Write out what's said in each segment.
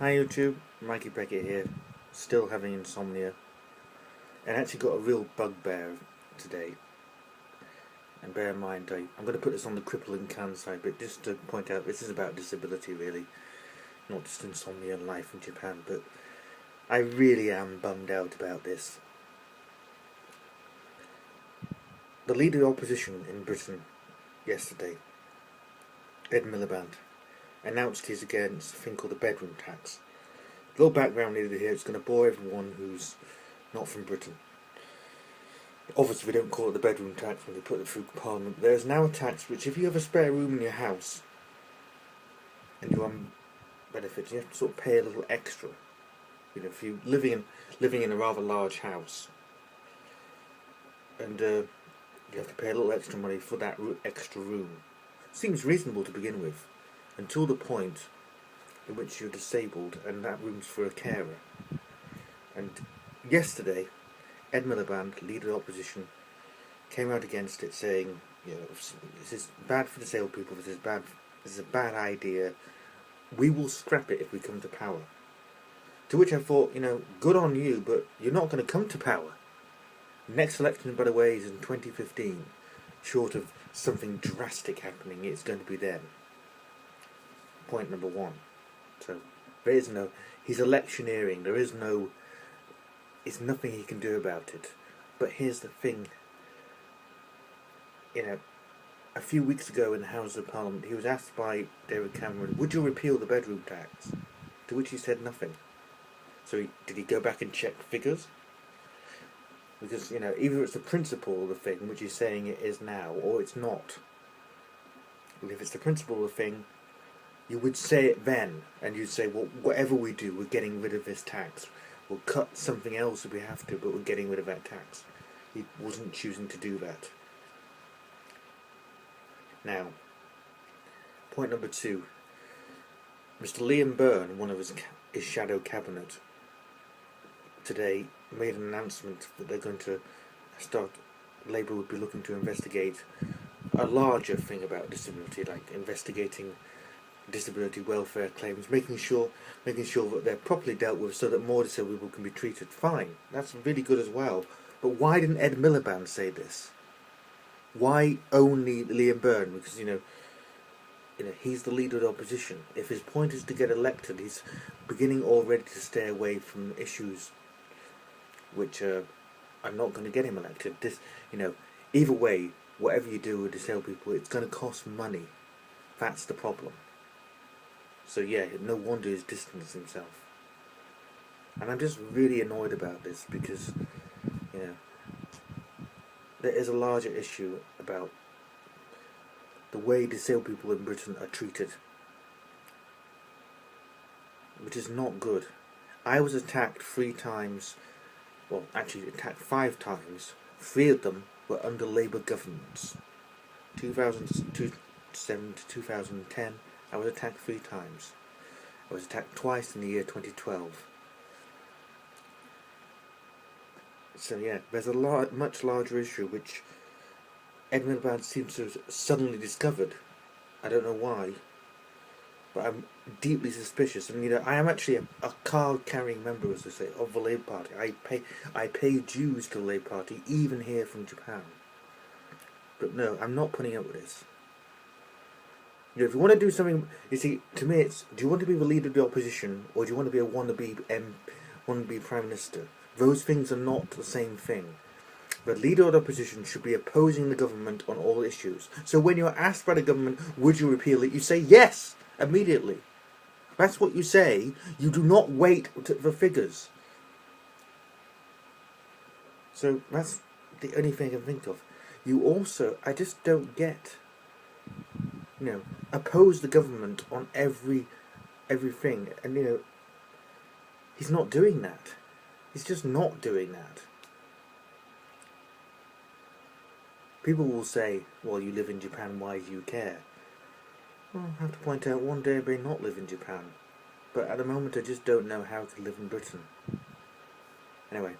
Hi YouTube, Mikey Beckett here, still having insomnia, and actually got a real bugbear today. And bear in mind, I'm going to put this on the Cripple and Kansai, but just to point out, this is about disability really, not just insomnia and life in Japan, but I really am bummed out about this. The leader of the opposition in Britain yesterday, Ed Miliband, announced he's against a thing called the bedroom tax. A little background needed here, it's going to bore everyone who's not from Britain. Obviously we don't call it the bedroom tax when they put it through Parliament. There's now a tax which, if you have a spare room in your house and you're on benefits, you have to sort of pay a little extra. You know, if you're living in a rather large house, and you have to pay a little extra money for that extra room. Seems reasonable to begin with, until the point in which you're disabled and that room's for a carer. And yesterday, Ed Miliband, leader of the opposition, came out against it, saying, you know, this is bad for disabled people, this is a bad idea, we will scrap it if we come to power. To which I thought, you know, good on you, but you're not going to come to power. Next election, by the way, is in 2015. Short of something drastic happening, it's going to be then. Point number one. So, there is no, he's electioneering, there's nothing he can do about it. But here's the thing, you know, a few weeks ago in the House of Parliament, he was asked by David Cameron, would you repeal the bedroom tax? To which he said nothing. So did he go back and check figures? Because, you know, either it's the principle of the thing, which he's saying it is now, or it's not. And if it's the principle of the thing, you would say it then, and you'd say, well, whatever we do, we're getting rid of this tax. We'll cut something else if we have to, but we're getting rid of that tax. He wasn't choosing to do that. Now, point number two. Mr. Liam Byrne, one of his shadow cabinet, today made an announcement that they're going to start, Labour would be looking to investigate a larger thing about disability, like investigating disability welfare claims, making sure that they're properly dealt with so that more disabled people can be treated. Fine, that's really good as well. But why didn't Ed Miliband say this? Why only Liam Byrne? Because you know, he's the leader of the opposition. If his point is to get elected, he's beginning already to stay away from issues which are not going to get him elected. This, you know, either way, whatever you do with disabled people, it's going to cost money. That's the problem. So yeah, no wonder he's distanced himself. And I'm just really annoyed about this because, you know, there is a larger issue about the way disabled people in Britain are treated, which is not good. I was attacked 3 times, well actually attacked 5 times, 3 of them were under Labour governments. 2007 to 2010, I was attacked 3 times. I was attacked twice in the year 2012. So yeah, there's a much larger issue which Ed Miliband seems to have suddenly discovered. I don't know why, but I'm deeply suspicious. And you know, I am actually a card-carrying member, as they say, of the Labour Party. I pay dues to the Labour Party, even here from Japan. But no, I'm not putting up with this. You know, if you want to do something, you see, to me it's, do you want to be the leader of the opposition, or do you want to be a wannabe Prime Minister? Those things are not the same thing. The leader of the opposition should be opposing the government on all issues. So when you're asked by the government, would you repeal it, you say yes, immediately. That's what you say. You do not wait for figures. So that's the only thing I can think of. You also, I just don't get, you know, oppose the government on everything. And you know, he's not doing that. He's just not doing that. People will say, well, you live in Japan, why do you care? Well, I have to point out, one day I may not live in Japan. But at the moment I just don't know how to live in Britain. Anyway,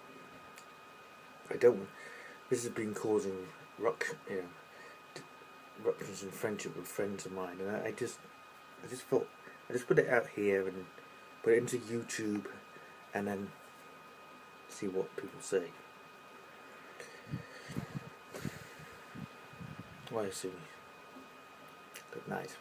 this has been causing ruptures in friendship with friends of mine, and I just thought, I just put it out here and put it into YouTube, and then see what people say. Why, Sue? Good night.